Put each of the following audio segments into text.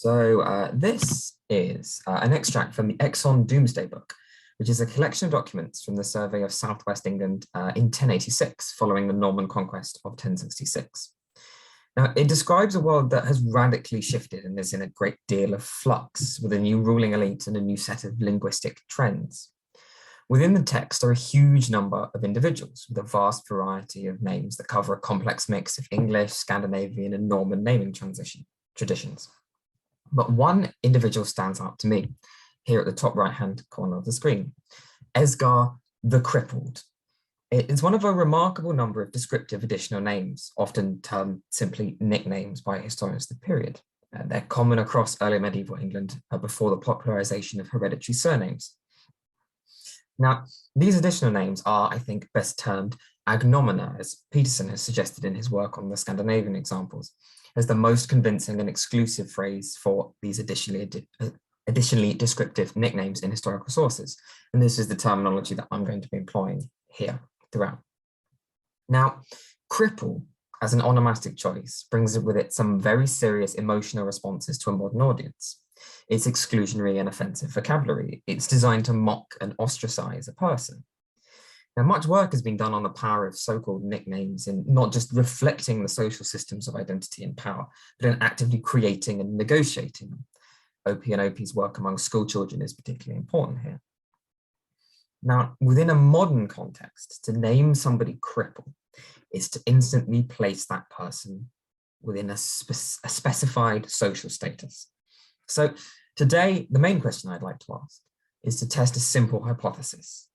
This is an extract from the Exon Domesday Book, which is a collection of documents from the survey of southwest England in 1086, following the Norman conquest of 1066. Now, it describes a world that has radically shifted and is in a great deal of flux, with a new ruling elite and a new set of linguistic trends. Within the text are a huge number of individuals with a vast variety of names that cover a complex mix of English, Scandinavian, and Norman naming traditions. But one individual stands out to me here at the top right-hand corner of the screen: Esgar the Crippled. It is one of a remarkable number of descriptive additional names, often termed simply nicknames by historians of the period. They're common across early medieval England before the popularization of hereditary surnames. Now, these additional names are, I think, best termed agnomina, as Peterson has suggested in his work on the Scandinavian examples, as the most convincing and exclusive phrase for these additionally descriptive nicknames in historical sources. And this is the terminology that I'm going to be employing here throughout. Now, cripple as an onomastic choice brings with it some very serious emotional responses to a modern audience. It's exclusionary and offensive vocabulary. It's designed to mock and ostracize a person. Now, much work has been done on the power of so-called nicknames in not just reflecting the social systems of identity and power, but in actively creating and negotiating them. Opie and Opie's work among school children is particularly important here. Now, within a modern context, to name somebody cripple is to instantly place that person within a specified social status. So today, the main question I'd like to ask is to test a simple hypothesis: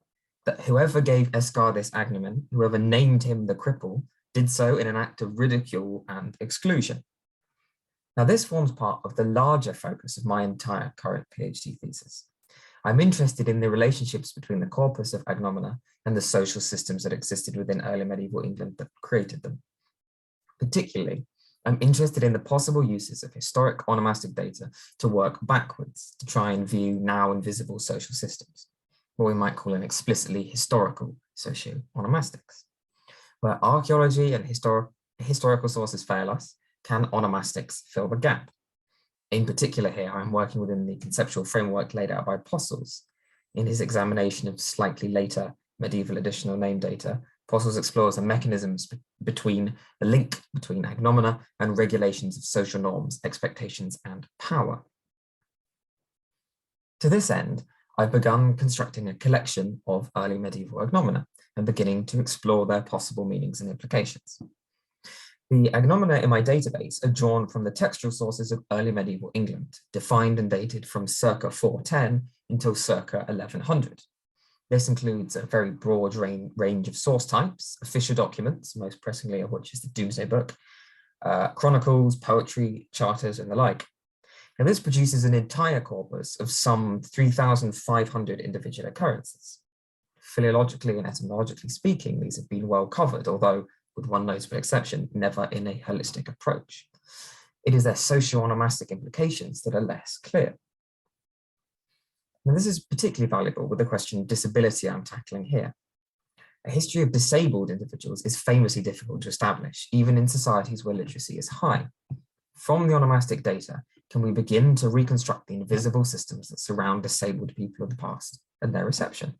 that whoever gave Esgar this agnomen, whoever named him the cripple, did so in an act of ridicule and exclusion. Now, this forms part of the larger focus of my entire current PhD thesis. I'm interested in the relationships between the corpus of agnomina and the social systems that existed within early medieval England that created them. Particularly, I'm interested in the possible uses of historic onomastic data to work backwards to try and view now invisible social systems, what we might call an explicitly historical socio-onomastics. Where archaeology and historical sources fail us, can onomastics fill the gap? In particular here, I'm working within the conceptual framework laid out by Posselt. In his examination of slightly later medieval additional name data, Posselt explores the mechanisms between the link between agnomina and regulations of social norms, expectations, and power. To this end, I've begun constructing a collection of early medieval agnomina and beginning to explore their possible meanings and implications. The agnomina in my database are drawn from the textual sources of early medieval England, defined and dated from circa 410 until circa 1100. This includes a very broad range of source types, official documents, most pressingly of which is the Domesday Book, chronicles, poetry, charters, and the like. And this produces an entire corpus of some 3,500 individual occurrences. Philologically and etymologically speaking, these have been well covered, although, with one notable exception, never in a holistic approach. It is their socio-onomastic implications that are less clear. Now, this is particularly valuable with the question of disability I'm tackling here. A history of disabled individuals is famously difficult to establish, even in societies where literacy is high. From the onomastic data, can we begin to reconstruct the invisible systems that surround disabled people of the past and their reception?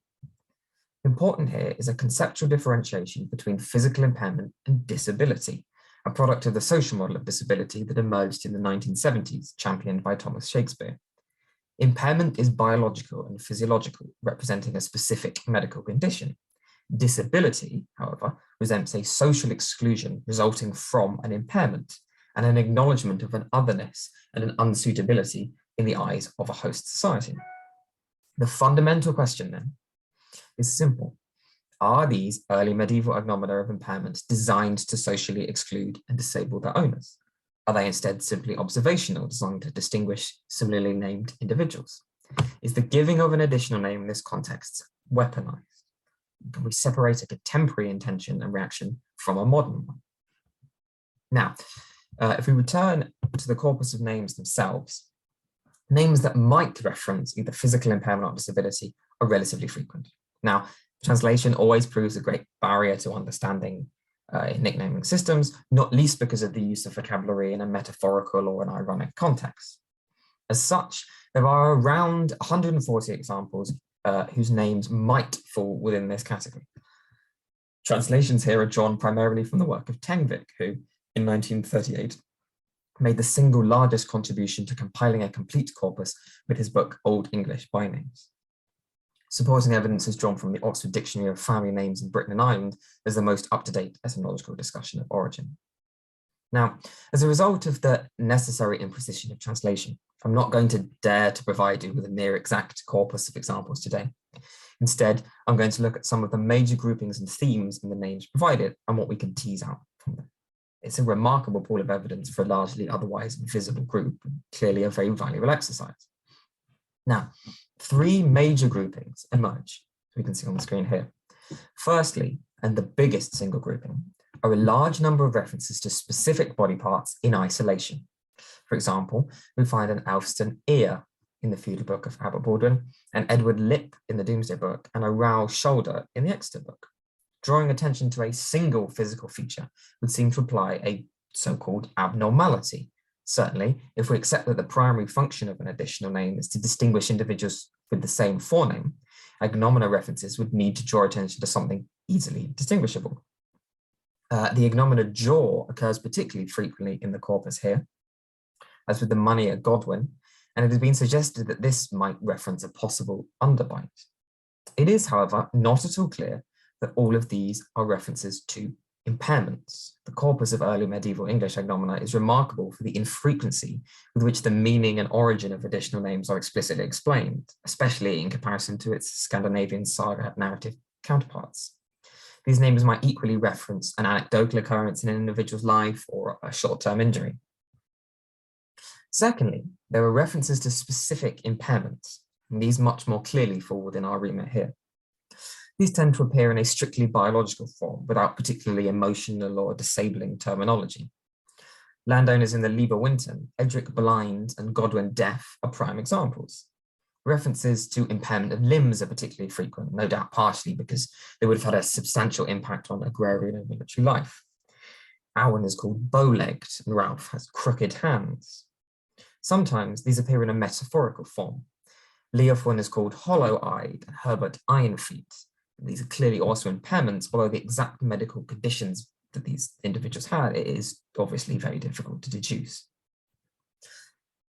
Important here is a conceptual differentiation between physical impairment and disability, a product of the social model of disability that emerged in the 1970s, championed by Thomas Shakespeare. Impairment is biological and physiological, representing a specific medical condition. Disability, however, presents a social exclusion resulting from an impairment and an acknowledgement of an otherness and an unsuitability in the eyes of a host society. The fundamental question then is simple. Are these early medieval agnomina of impairment designed to socially exclude and disable their owners? Are they instead simply observational, designed to distinguish similarly named individuals? Is the giving of an additional name in this context weaponized? Can we separate a contemporary intention and reaction from a modern one? Now, if we return to the corpus of names themselves, names that might reference either physical impairment or disability are relatively frequent. Now, translation always proves a great barrier to understanding in nicknaming systems, not least because of the use of vocabulary in a metaphorical or an ironic context. As such, there are around 140 examples whose names might fall within this category. Translations here are drawn primarily from the work of Tengvik, who, in 1938, made the single largest contribution to compiling a complete corpus with his book Old English by Names. Supporting evidence is drawn from the Oxford Dictionary of Family Names in Britain and Ireland as the most up-to-date etymological discussion of origin. Now, as a result of the necessary imprecision of translation, I'm not going to dare to provide you with a near exact corpus of examples today. Instead, I'm going to look at some of the major groupings and themes in the names provided and what we can tease out from them. It's a remarkable pool of evidence for a largely otherwise invisible group, and clearly a very valuable exercise. Now, three major groupings emerge, as we can see on the screen here. Firstly, and the biggest single grouping, are a large number of references to specific body parts in isolation. For example, we find an Alfston ear in the Feudal Book of Abbot Baldwin, an Edward lip in the Domesday Book, and a Rowell shoulder in the Exeter Book. Drawing attention to a single physical feature would seem to imply a so-called abnormality. Certainly, if we accept that the primary function of an additional name is to distinguish individuals with the same forename, agnomina references would need to draw attention to something easily distinguishable. The agnomina jaw occurs particularly frequently in the corpus here, as with the money at Godwin, and it has been suggested that this might reference a possible underbite. It is, however, not at all clear that all of these are references to impairments. The corpus of early medieval English agnomina is remarkable for the infrequency with which the meaning and origin of additional names are explicitly explained, especially in comparison to its Scandinavian saga narrative counterparts. These names might equally reference an anecdotal occurrence in an individual's life or a short-term injury. Secondly, there are references to specific impairments, and these much more clearly fall within our remit here. These tend to appear in a strictly biological form without particularly emotional or disabling terminology. Landowners in the Lieber Winton, Edric blind and Godwin deaf are prime examples. References to impairment of limbs are particularly frequent, no doubt partially because they would have had a substantial impact on agrarian and military life. Owen is called bow-legged and Ralph has crooked hands. Sometimes these appear in a metaphorical form. Leofwin is called hollow-eyed and Herbert iron-feet. These are clearly also impairments, although the exact medical conditions that these individuals had, it is obviously very difficult to deduce.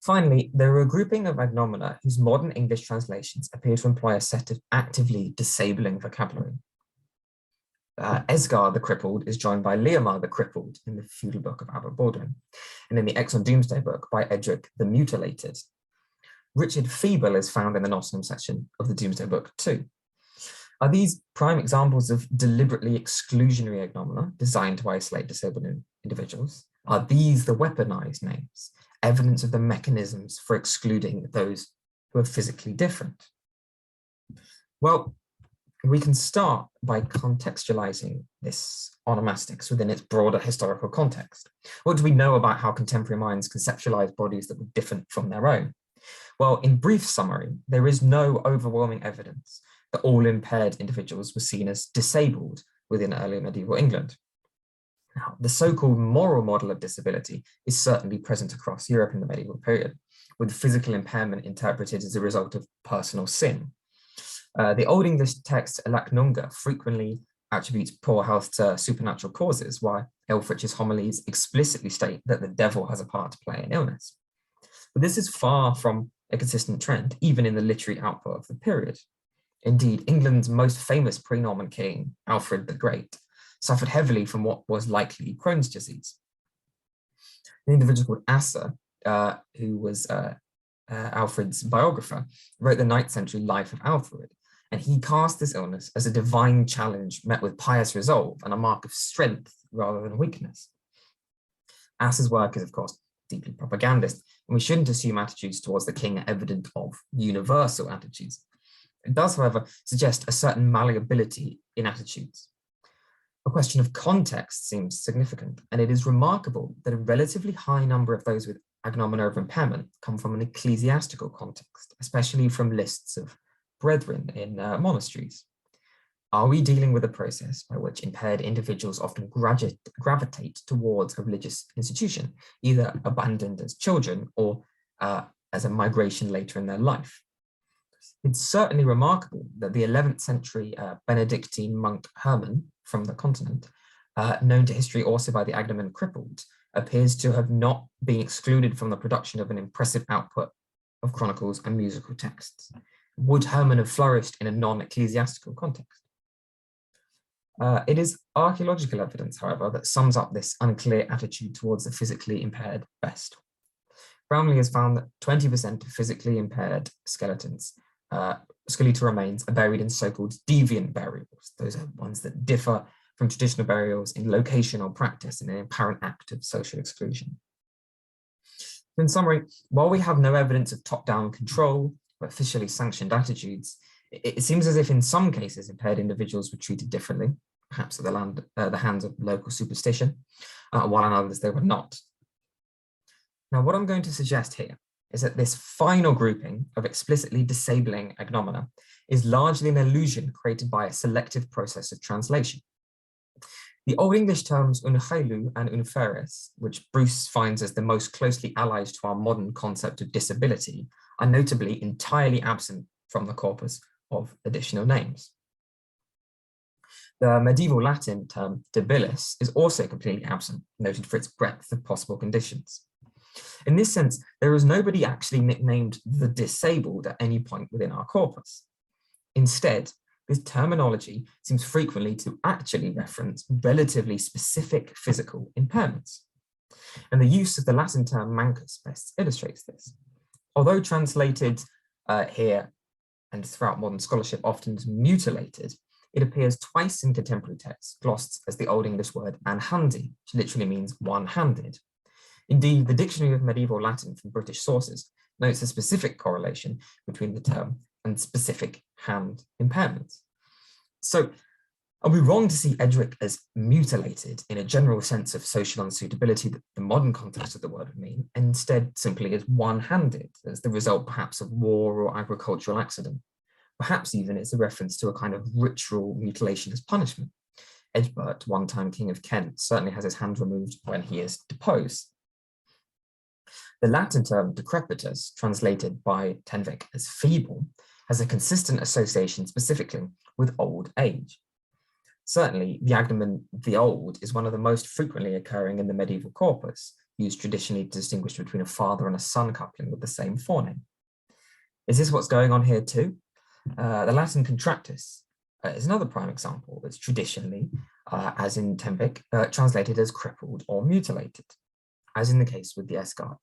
Finally, there are a grouping of agnomina whose modern English translations appear to employ a set of actively disabling vocabulary. Esgar the Crippled is joined by Leomar the Crippled in the Feudal Book of Abbot Baldwin, and in the Exon Domesday Book by Edric the Mutilated. Richard Feeble is found in the Nottingham section of the Domesday Book too. Are these prime examples of deliberately exclusionary agnomina designed to isolate disabled individuals? Are these the weaponized names, evidence of the mechanisms for excluding those who are physically different? Well, we can start by contextualizing this onomastics within its broader historical context. What do we know about how contemporary minds conceptualize bodies that were different from their own? Well, in brief summary, there is no overwhelming evidence that all impaired individuals were seen as disabled within early medieval England. Now, the so-called moral model of disability is certainly present across Europe in the medieval period, with physical impairment interpreted as a result of personal sin. The Old English text Lacnunga frequently attributes poor health to supernatural causes, while Elfrich's homilies explicitly state that the devil has a part to play in illness. But this is far from a consistent trend, even in the literary output of the period. Indeed, England's most famous pre-Norman king, Alfred the Great, suffered heavily from what was likely Crohn's disease. An individual called Asser, who was Alfred's biographer, wrote the 9th century Life of Alfred, and he cast this illness as a divine challenge met with pious resolve and a mark of strength rather than weakness. Asser's work is, of course, deeply propagandist, and we shouldn't assume attitudes towards the king are evident of universal attitudes. It does, however, suggest a certain malleability in attitudes. A question of context seems significant, and it is remarkable that a relatively high number of those with agnomina of impairment come from an ecclesiastical context, especially from lists of brethren in monasteries. Are we dealing with a process by which impaired individuals often gravitate towards a religious institution, either abandoned as children or as a migration later in their life. It's certainly remarkable that the 11th century Benedictine monk Hermann from the continent, known to history also by the agnomen crippled, appears to have not been excluded from the production of an impressive output of chronicles and musical texts. Would Hermann have flourished in a non-ecclesiastical context? It is archaeological evidence, however, that sums up this unclear attitude towards the physically impaired best. Brownlee has found that 20% of physically impaired skeletons, skeletal remains, are buried in so-called deviant burials. Those are ones that differ from traditional burials in location or practice in an apparent act of social exclusion. In summary, while we have no evidence of top-down control or officially sanctioned attitudes, it seems as if in some cases impaired individuals were treated differently, perhaps at the hands of local superstition, while in others they were not. Now, what I'm going to suggest here is that this final grouping of explicitly disabling agnomina is largely an illusion created by a selective process of translation. The Old English terms unhailu and unferes, which Bruce finds as the most closely allied to our modern concept of disability, are notably entirely absent from the corpus of additional names. The medieval Latin term debilis is also completely absent, noted for its breadth of possible conditions. In this sense, there is nobody actually nicknamed the disabled at any point within our corpus. Instead, this terminology seems frequently to actually reference relatively specific physical impairments. And the use of the Latin term mancus best illustrates this. Although translated here and throughout modern scholarship often as mutilated, it appears twice in contemporary texts, glossed as the Old English word anhandi, which literally means one-handed. Indeed, the Dictionary of Medieval Latin from British sources notes a specific correlation between the term and specific hand impairments. So, are we wrong to see Edric as mutilated in a general sense of social unsuitability that the modern context of the word would mean, and instead simply as one-handed, as the result perhaps of war or agricultural accident? Perhaps even it's a reference to a kind of ritual mutilation as punishment. Egbert, one-time king of Kent, certainly has his hand removed when he is deposed. The Latin term decrepitus, translated by Tenvik as feeble, has a consistent association specifically with old age. Certainly, the agnomen the old is one of the most frequently occurring in the medieval corpus, used traditionally to distinguish between a father and a son coupling with the same forename. Is this what's going on here too? The Latin contractus is another prime example that's traditionally, as in Tenvik, translated as crippled or mutilated, as in the case with the esguard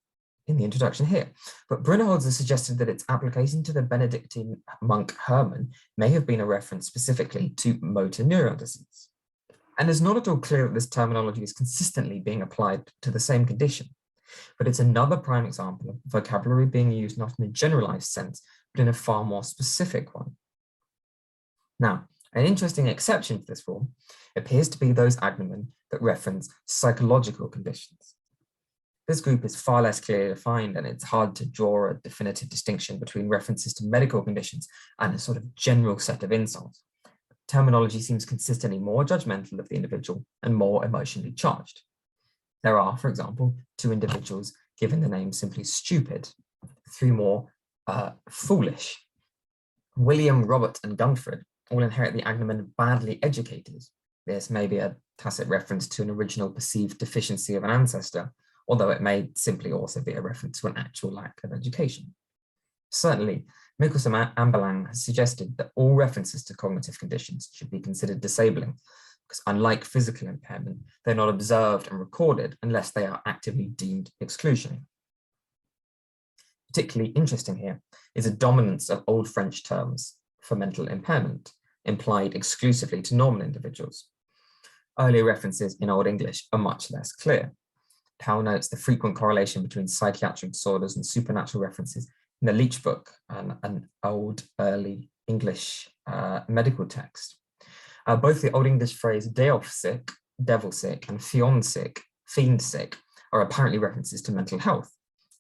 in the introduction here. But Brunnerholzer has suggested that its application to the Benedictine monk Hermann may have been a reference specifically to motor neuron disease. And it's not at all clear that this terminology is consistently being applied to the same condition, but it's another prime example of vocabulary being used not in a generalized sense, but in a far more specific one. Now, an interesting exception to this rule appears to be those agnomen that reference psychological conditions. This group is far less clearly defined, and it's hard to draw a definitive distinction between references to medical conditions and a sort of general set of insults. Terminology seems consistently more judgmental of the individual and more emotionally charged. There are, for example, 2 individuals given the name simply stupid, 3 more foolish. William, Robert, and Gunfred all inherit the agnomen badly educated. This may be a tacit reference to an original perceived deficiency of an ancestor, although it may simply also be a reference to an actual lack of education. Certainly, Mikkelsen Amberlang has suggested that all references to cognitive conditions should be considered disabling, because unlike physical impairment, they're not observed and recorded unless they are actively deemed exclusionary. Particularly interesting here is a dominance of Old French terms for mental impairment, implied exclusively to normal individuals. Earlier references in Old English are much less clear. Powell notes the frequent correlation between psychiatric disorders and supernatural references in the Leech book, an old early English medical text. Both the Old English phrase deofsick, devil sick, and fiend sick, are apparently references to mental health.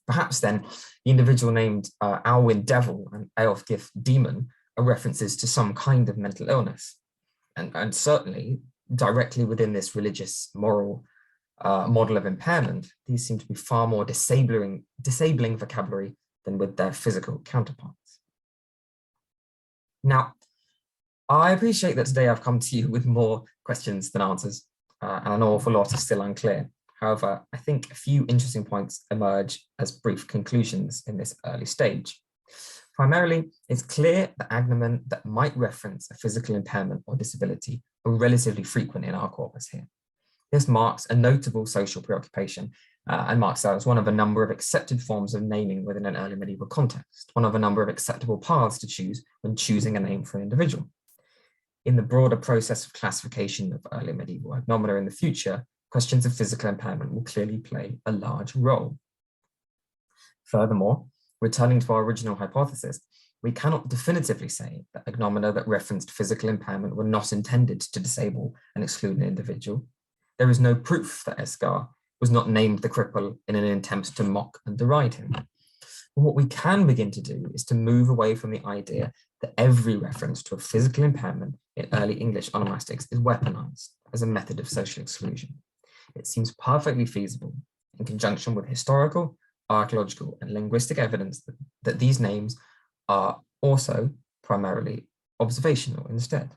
Perhaps then the individual named Alwyn Devil and Eolfgith Demon are references to some kind of mental illness. And certainly directly within this religious moral model of impairment, these seem to be far more disabling vocabulary than with their physical counterparts. Now, I appreciate that today I've come to you with more questions than answers, and an awful lot is still unclear. However, I think a few interesting points emerge as brief conclusions in this early stage. Primarily, it's clear that agnomen that might reference a physical impairment or disability are relatively frequent in our corpus here. This marks a notable social preoccupation and marks out as one of a number of accepted forms of naming within an early medieval context, one of a number of acceptable paths to choose when choosing a name for an individual. In the broader process of classification of early medieval agnomina in the future, questions of physical impairment will clearly play a large role. Furthermore, returning to our original hypothesis, we cannot definitively say that agnomina that referenced physical impairment were not intended to disable and exclude an individual. There is no proof that Esgar was not named the cripple in an attempt to mock and deride him. But what we can begin to do is to move away from the idea that every reference to a physical impairment in early English onomastics is weaponized as a method of social exclusion. It seems perfectly feasible, in conjunction with historical, archaeological, and linguistic evidence that these names are also primarily observational instead.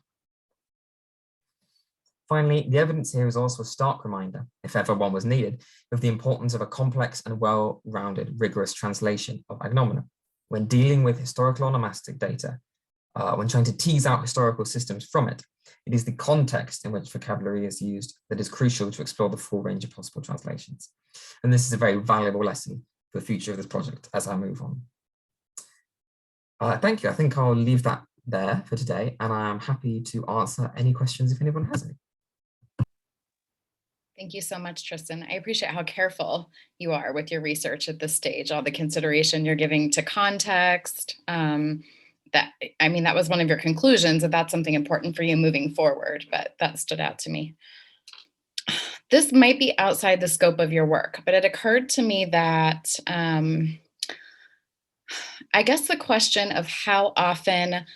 Finally, the evidence here is also a stark reminder, if ever one was needed, of the importance of a complex and well-rounded, rigorous translation of agnomina. When dealing with historical onomastic data, when trying to tease out historical systems from it, it is the context in which vocabulary is used that is crucial to explore the full range of possible translations. And this is a very valuable lesson for the future of this project as I move on. Thank you. I think I'll leave that there for today, and I'm happy to answer any questions if anyone has any. Thank you so much, Tristan. I appreciate how careful you are with your research at this stage, all the consideration you're giving to context. That was one of your conclusions, that that's something important for you moving forward, but that stood out to me. This might be outside the scope of your work, but it occurred to me that I guess the question of how often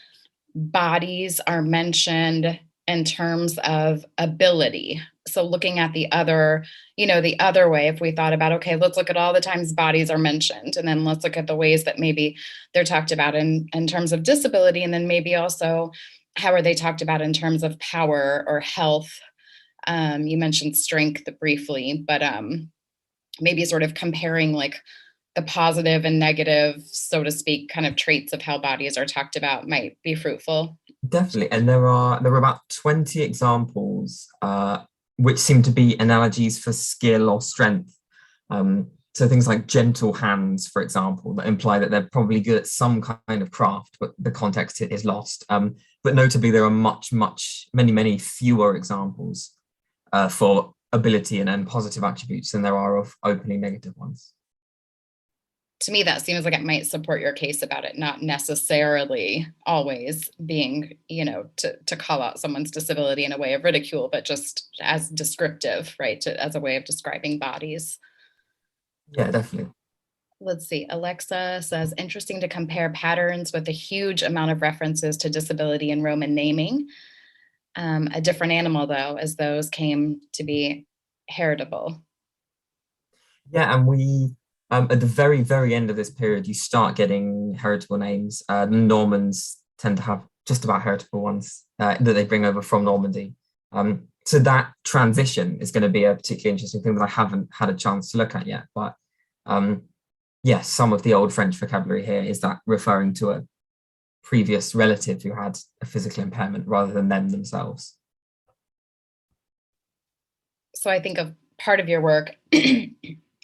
bodies are mentioned in terms of ability. So looking at the other way, if we thought about, okay, let's look at all the times bodies are mentioned, and then let's look at the ways that maybe they're talked about in terms of disability, and then maybe also how are they talked about in terms of power or health. You mentioned strength briefly, but maybe sort of comparing like the positive and negative, so to speak, kind of traits of how bodies are talked about might be fruitful. Definitely, and there are about 20 examples which seem to be analogies for skill or strength. So things like gentle hands, for example, that imply that they're probably good at some kind of craft, but the context is lost. But notably, there are many fewer examples for ability and positive attributes than there are of openly negative ones. To me, that seems like it might support your case about it not necessarily always being, to call out someone's disability in a way of ridicule, but just as descriptive, right? As a way of describing bodies. Yeah, definitely. Let's see. Alexa says, interesting to compare patterns with a huge amount of references to disability in Roman naming. A different animal, though, as those came to be heritable. Yeah, and we... at the very, very end of this period, you start getting heritable names. The Normans tend to have just about heritable ones that they bring over from Normandy. So that transition is going to be a particularly interesting thing that I haven't had a chance to look at yet. But yes, some of the old French vocabulary here is that referring to a previous relative who had a physical impairment rather than them themselves. So I think of part of your work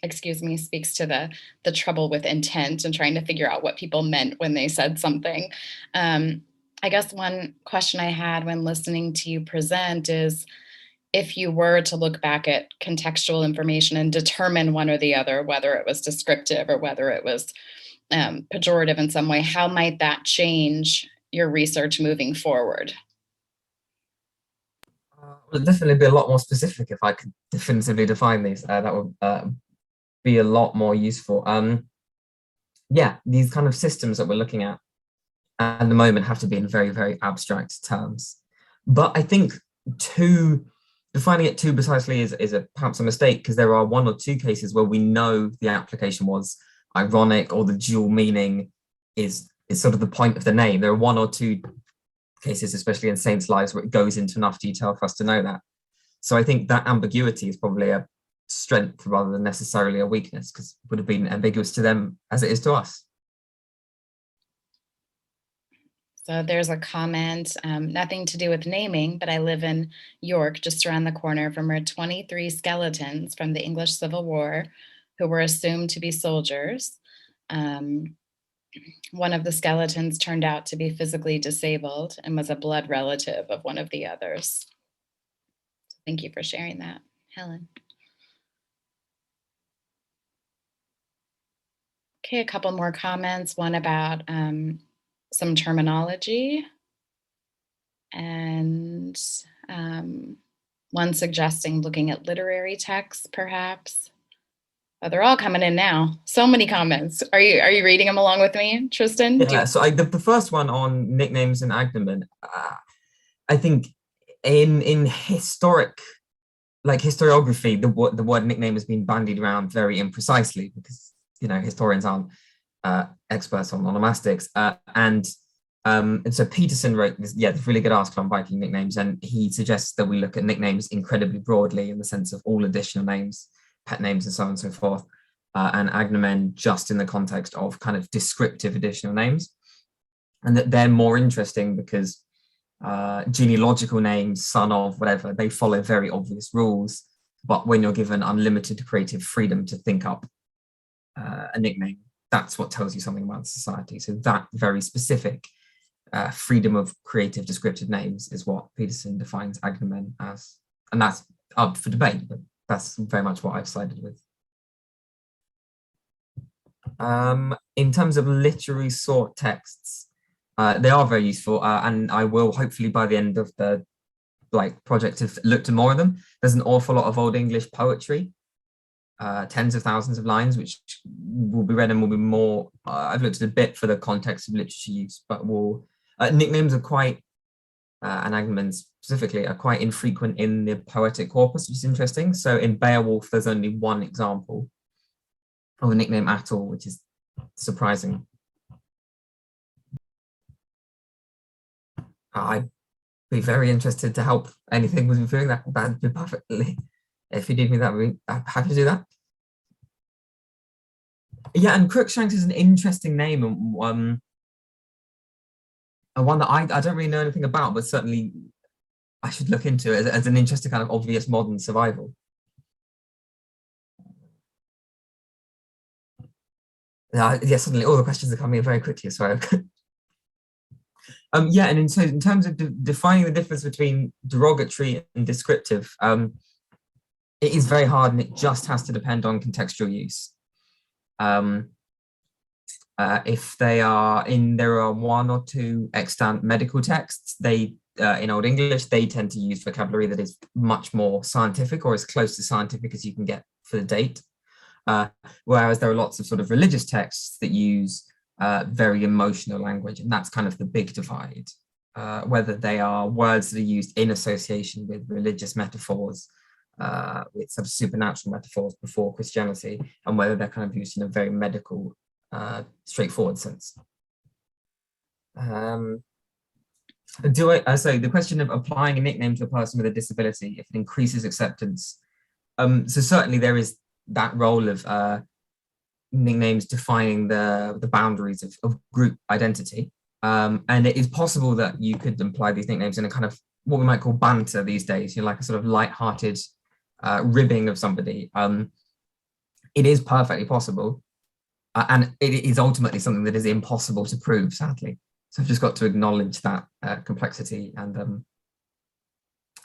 excuse me, speaks to the trouble with intent and trying to figure out what people meant when they said something. I guess one question I had when listening to you present is, if you were to look back at contextual information and determine one or the other, whether it was descriptive or whether it was pejorative in some way, how might that change your research moving forward? Well, definitely be a lot more specific if I could definitively define these. That would be a lot more useful. Yeah, these kind of systems that we're looking at the moment have to be in very, very abstract terms. But I think defining it too precisely is perhaps a mistake, because there are one or two cases where we know the application was ironic or the dual meaning is sort of the point of the name. There are one or two cases, especially in saints' lives, where it goes into enough detail for us to know that. So I think that ambiguity is probably a strength rather than necessarily a weakness, because it would have been ambiguous to them as it is to us. So there's a comment, nothing to do with naming, but I live in York, just around the corner from where 23 skeletons from the English Civil War who were assumed to be soldiers. One of the skeletons turned out to be physically disabled and was a blood relative of one of the others. Thank you for sharing that, Helen. Okay, a couple more comments, one about some terminology, and one suggesting looking at literary texts, perhaps. Oh, they're all coming in now. So many comments. Are you reading them along with me, Tristan? Yeah, so the first one on nicknames and agnomen, I think in historic, like historiography, the word nickname has been bandied around very imprecisely because, you know, historians aren't experts on onomastics. And so Peterson wrote this really good article on Viking nicknames, and he suggests that we look at nicknames incredibly broadly in the sense of all additional names, pet names, and so on and so forth, and agnomen just in the context of kind of descriptive additional names, and that they're more interesting because genealogical names, son of, whatever, they follow very obvious rules. But when you're given unlimited creative freedom to think up a nickname, that's what tells you something about society. So that very specific freedom of creative descriptive names is what Peterson defines agnomen as. And that's up for debate, but that's very much what I've sided with. In terms of literary sort texts, they are very useful, and I will hopefully by the end of the project have looked at more of them. There's an awful lot of Old English poetry, tens of thousands of lines, which will be read and will be more. I've looked at a bit for the context of literature use, but nicknames are quite, and agnomens specifically, are quite infrequent in the poetic corpus, which is interesting. So in Beowulf, there's only one example of a nickname at all, which is surprising. I'd be very interested to help anything with reviewing that. That'd be perfectly. If you need me, I'm happy to do that. Yeah, and Crookshanks is an interesting name, and one that I don't really know anything about, but certainly I should look into it as an interesting kind of obvious modern survival. Yeah, suddenly all the questions are coming in very quickly, sorry. Yeah, and in terms of defining the difference between derogatory and descriptive, it is very hard, and it just has to depend on contextual use. If there are one or two extant medical texts, they in Old English, they tend to use vocabulary that is much more scientific, or as close to scientific as you can get for the date. Whereas there are lots of sort of religious texts that use very emotional language, and that's kind of the big divide. Whether they are words that are used in association with religious metaphors, with sort of supernatural metaphors before Christianity, and whether they're kind of used in a very medical, straightforward sense. So the question of applying a nickname to a person with a disability, if it increases acceptance, so certainly there is that role of nicknames defining the boundaries of group identity. And it is possible that you could apply these nicknames in a kind of what we might call banter these days, you know, like a sort of light-hearted ribbing of somebody. It is perfectly possible. And it is ultimately something that is impossible to prove, sadly. So I've just got to acknowledge that complexity and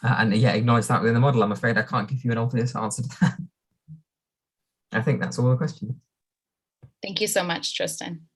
yeah, acknowledge that within the model. I'm afraid I can't give you an obvious answer to that. I think that's all the questions. Thank you so much, Tristan.